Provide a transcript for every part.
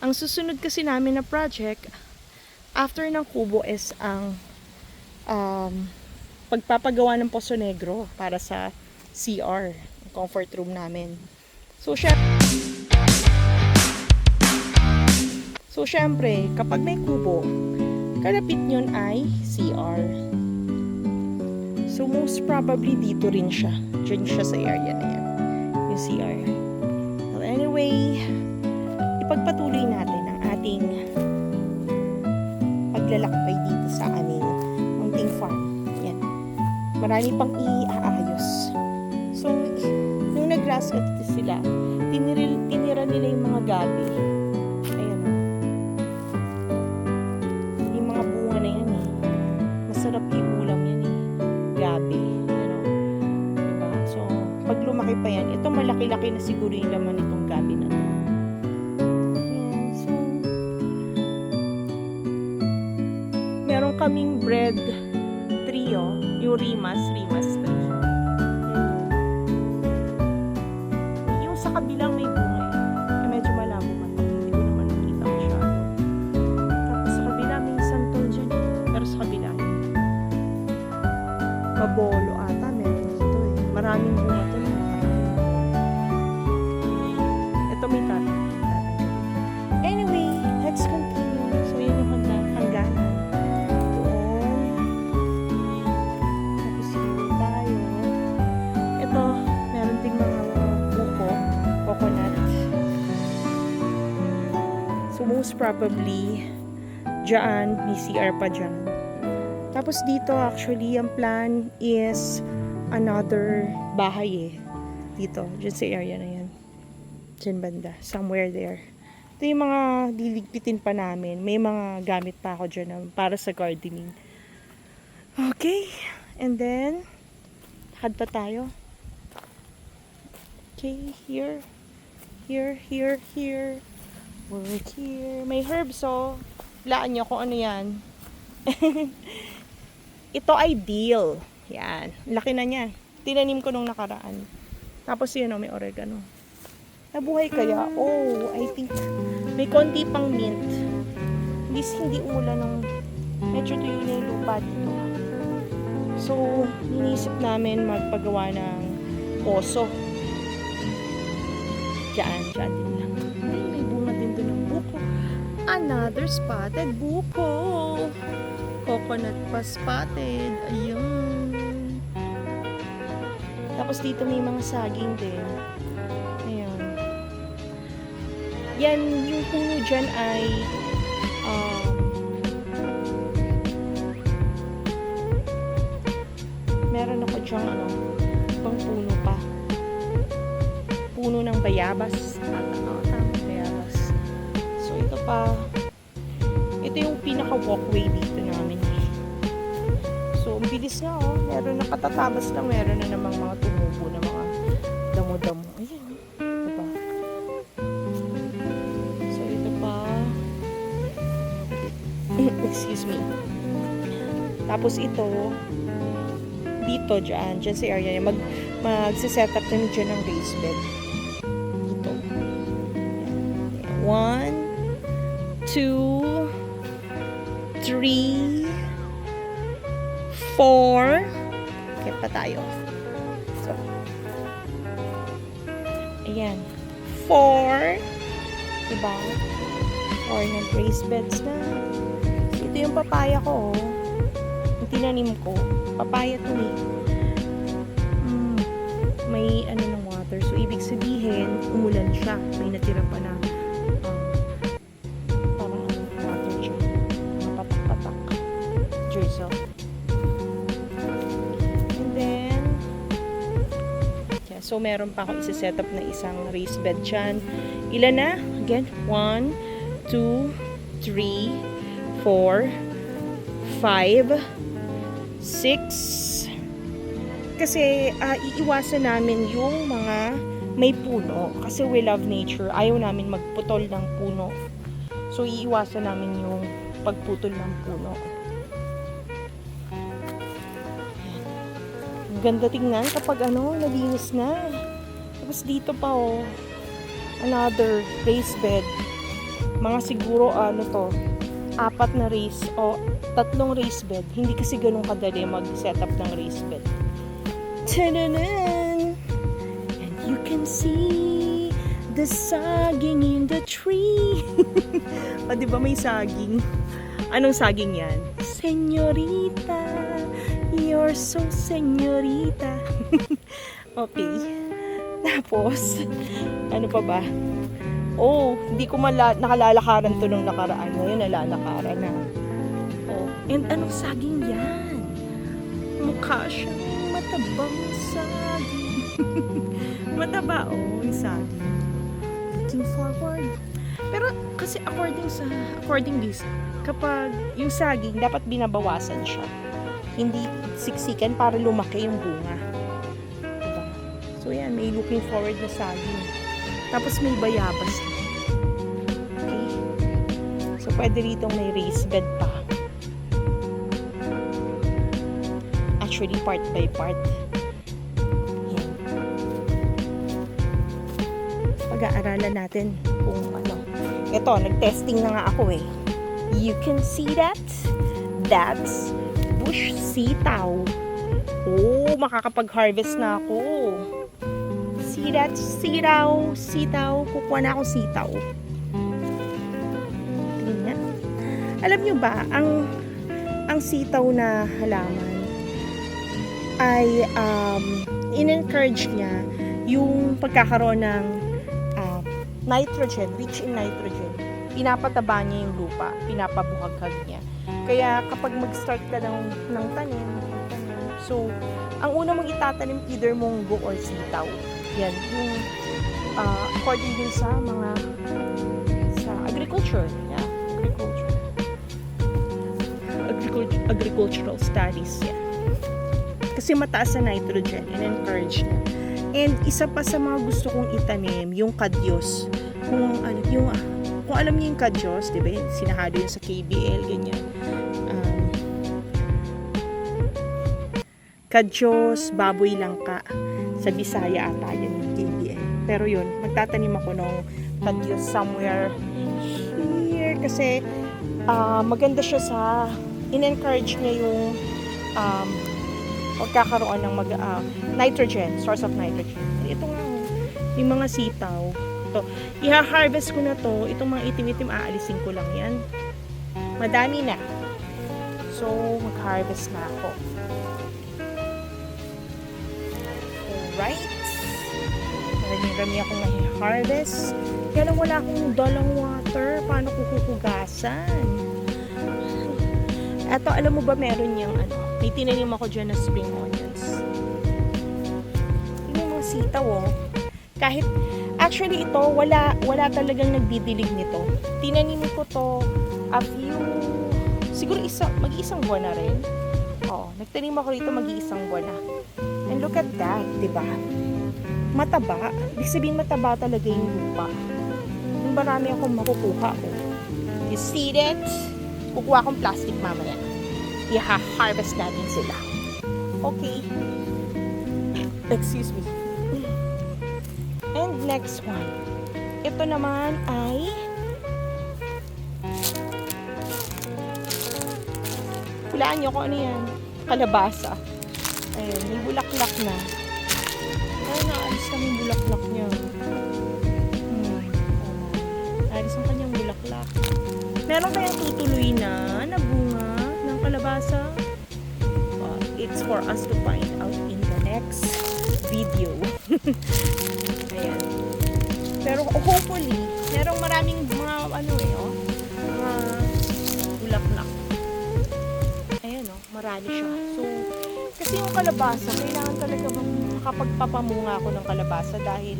Ang susunod kasi namin na project, after ng kubo is ang pagpapagawa ng Poso Negro para sa CR, comfort room namin. So, syempre, kapag may kubo, kalapit nyon ay CR. So, most probably dito rin siya. Diyan siya sa area na yan. Yung CR. Well, anyway, ipagpatuloy natin ang ating paglalakbay dito sa aming munting farm. Yan. Marami pang iaayos. So, nung nag-grass cut sila, tinira nila yung mga gabi. Ayan. Yung mga bunga na yan eh. Masarap yung ulam yan eh. Gabi. Diba? So, pag lumaki pa yan, ito malaki-laki na siguro yung laman nitong gabi na to. So, meron kaming bread trio, yung rimas tree. Yung sa kabilang may bunga eh. Medyo malabo man. Hindi ko naman nakita masyado. Tapos sa kabila may santol dyan. Pero sa kabila mabolo ata meron dito eh. Maraming bunga to. Ito may tatay. Anyway, let's continue. So yun yung hangganan. Doon. Tapos here tayo. Ito, meron ding mga buko, coconut. So most probably, dyan, may CR pa dyan. Tapos dito actually, ang plan is another bahay eh. Dito, dyan sa area na yan. Dyan banda, somewhere there. Ito yung mga diligpitin pa namin. May mga gamit pa ako dyan para sa gardening. Okay, and then, lakad pa tayo. Okay, here. Work here. May herbs oh. Laan nyo kung ano yan. Ito ay dill. Yan. Laki na niya. Tinanim ko nung nakaraan. Tapos yun may oregano. Nabuhay kaya? Oh, I think may konti pang mint. Hindi umulan ng medyo tuyo na yung lupa dito. So, inisip namin magpagawa ng poso. Diyan din lang. Ay, may bunga din doon ng buko. Another spotted buko. Coconut pa spotted. Ayun. Tapos dito may mga saging din. Ayan. Yan, yung puno dyan ay meron ako dyang ibang puno pa. Puno ng bayabas. Tama, bayabas. So, ito pa. Ito yung pinaka-walkway dito namin. So, ang bilis nga oh. Meron na katatabas lang. Meron na namang mga tumubo na mga damo-damo. Ayan. Diba? So, ito pa. Excuse me. Tapos ito, dito, dyan sa area niya, magsiset up kami dyan ng raised bed. Dito. 1, 2, 3, 4. Okay pa tayo. So, ayan. 4. Diba? 4 ng raised beds na. So, ito yung papaya ko. Yung tinanim ko. Papaya to eh. May ng water. So, ibig sabihin, umulan siya. May natira pa na parang water siya. Mapatak-patak. Drizzle. And then, yeah, so meron pa akong isa-set up na isang raised bed dyan. Ilan na? Again, 1, 2, 3, 4, 5, 6. Kasi iiwasan namin yung mga may puno. Kasi we love nature. Ayaw namin magputol ng puno. So, iiwasan namin yung pagputol ng puno. Ang ganda tingnan kapag nalinis na. Tapos dito pa another raised bed. Mga siguro, 4 na race o 3 race bed. Hindi kasi ganun kadali mag-setup ng race bed. Ta-da-dan! And you can see the saging in the tree. O, diba may saging? Anong saging yan? Senyorita, you're so senyorita. Okay. Tapos, ano pa ba? Oh, hindi ko nakalalakaran to nung nakaraan. Ngayon, nalalakaran na. Oh, and anong saging yan? Mukha siyang matabang saging. Mataba, yung saging. Looking forward. Pero, kasi according this, kapag yung saging, dapat binabawasan siya. Hindi siksikan para lumaki yung bunga. Diba? So, yan, may looking forward na saging. Tapos may bayabas. Okay? So, pwede rito may raised bed pa. Actually, part by part. Yan. Pag-aaralan natin kung ano. Ito, nag-testing na nga ako eh. You can see that? That's bush sitaw. Oh, makakapag-harvest na ako. See that? Sitaw. Sitaw. Kukuha na ako sitaw. Tingnan. Alam nyo ba, ang sitaw na halaman ay in-encourage niya yung pagkakaroon ng nitrogen, rich in nitrogen. Pinapataba niya yung lupa, pinapabuhaghag niya. Kaya kapag mag-start ka ng tanim, so, ang una mong itatanim either munggo or sitaw. Yan, yung according din sa agriculture. Yeah, agricultural studies. Yeah. Kasi mataas sa nitrogen and encourage niya. And isa pa sa mga gusto kong itanim, yung kadyos. Kung alam niyo yung kadyos, di ba? Sinahalo yun sa KBL, ganyan. Kadyos, baboy langka. Sa Bisaya ata yun yung KBL. Pero yun, magtatanim ako ng kadyos somewhere here. Kasi maganda siya in-encourage niya yung pagkakaroon ng nitrogen, source of nitrogen. Ito nga, yung mga sitaw. Ito, i-harvest ko na to. Itong mga itim-itim, aalisin ko lang yan. Madami na. So, mag-harvest na ako. Alright. Marami akong i-harvest. Kaya lang wala akong dalang water. Paano ko kukugasan? Eto, alam mo ba meron yung may tinanim ako dyan na spring onions. Yung mga sitaw, kahit, actually ito, wala talagang nagdidilig nito. Tinanim ko to siguro mag-iisang buwan na rin. Nagtanim ako rito mag-iisang buwan na. And look at that, diba? Mataba. Ibig sabihin mataba talaga yung lupa. Yung marami akong makukuha. You see that? Kukuha akong plastic mamaya. I-harvest natin sila. Okay. Excuse me. And next one. Ito naman ay hulaan nyo kung ano yan. Kalabasa. Ayan, may bulaklak na. Ay, naalis kami yung bulaklak niya. Naalis ang kanyang bulaklak. Meron kayang tutuloy na bunga ng kalabasa? It's for us to find out in the next video. Ayan. Pero hopefully, merong maraming mga mga bulaklak. Ayan marami siya. So, kasi yung kalabasa, kailangan talaga makapagpapamunga ako ng kalabasa dahil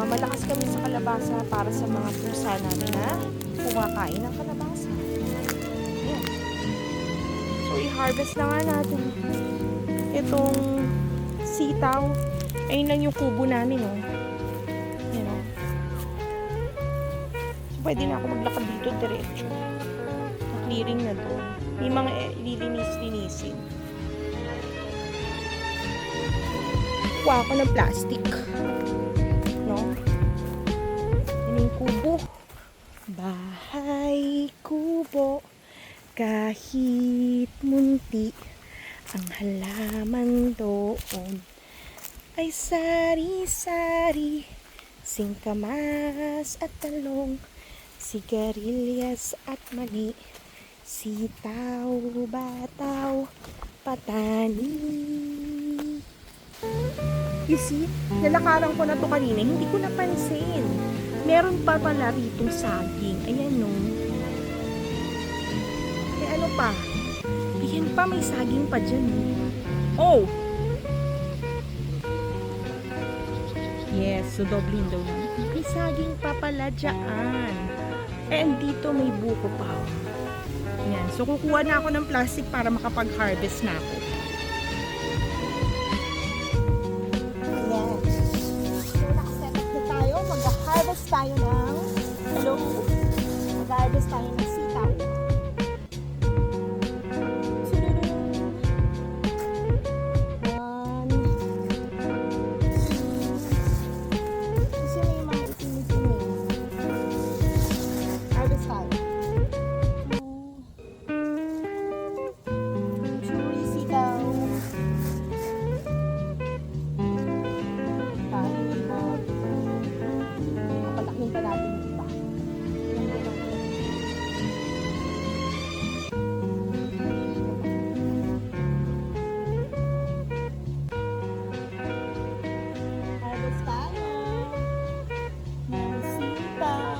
malakas kami sa kalabasa para sa mga pusa namin na kumakain ng kalabasa. Ayan. So, i-harvest na nga natin itong sitaw. Ayun lang yung kubo namin, Ayan, So, pwede na ako maglakad dito diretso. Clearing na doon. May mga lilinis-linisin. Kuha ako ng plastic. Yun yung kubo. Bahay kubo, kahit munti, ang halaman doon ay sari-sari, singkamas at talong, sigarilyas at mani, sitaw, bataw, patani. You see, nalakaran ko na to kanina, hindi ko napansin. Meron pa pala ritong saging. Ayan no. Eh ano pa? Ayan pa, may saging pa dyan. Oh! Yes, so dobling daw lang. May saging pa pala dyan. And dito may buko pa. Ayan, so kukuha na ako ng plastic para makapag-harvest na ako. Mag-harvest tayo ng hello. Mag-harvest tayo ng sitaw. One, kasi may mga itim-itim eh. Harvest tayo. Two sitaw. Papalakin pa natin iba. Harvest tayo. Mga sitaw.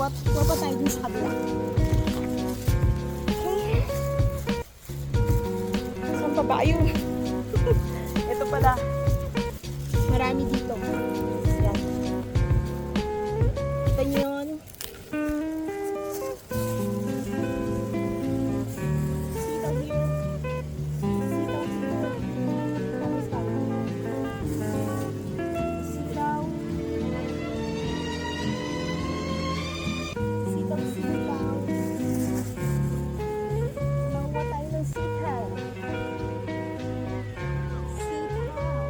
Kuha pa tayo din sa kabila. Okay. Saan pa ba yun? Ito pala. Marami dito. Yan. Kita nyo yun? Sitaw here. Sitaw here. Tapos tayo. Sitaw. Sitaw. Makuha tayo ng sitaw. Sitaw.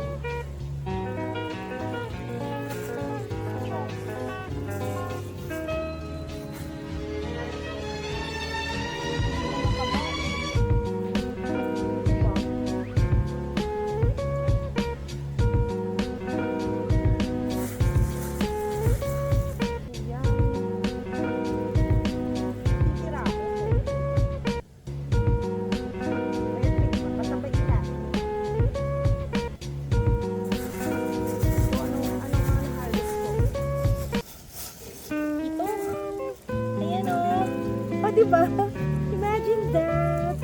Diba? Imagine that.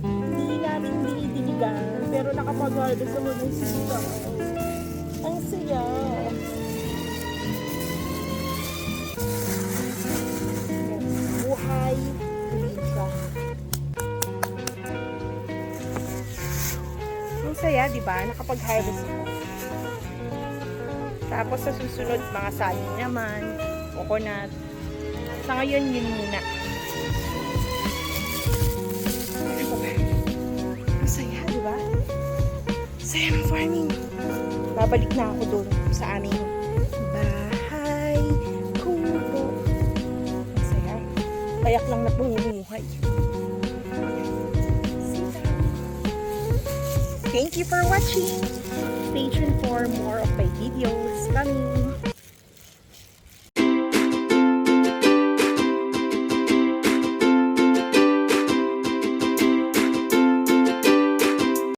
Hindi namin dinidiligan, pero nakapag-harvest ako ng sitaw. Ang saya. Buhay probinsya. Ang saya, diba? Nakapag-harvest ako. Tapos sa susunod, mga saging naman, coconut. Sa ngayon, yun muna. Masaya, di ba? Saya ng farming. Babalik na ako doon sa aming bahay kubo. payak lang na pumumuhay. Thank you for watching. Stay tuned for more.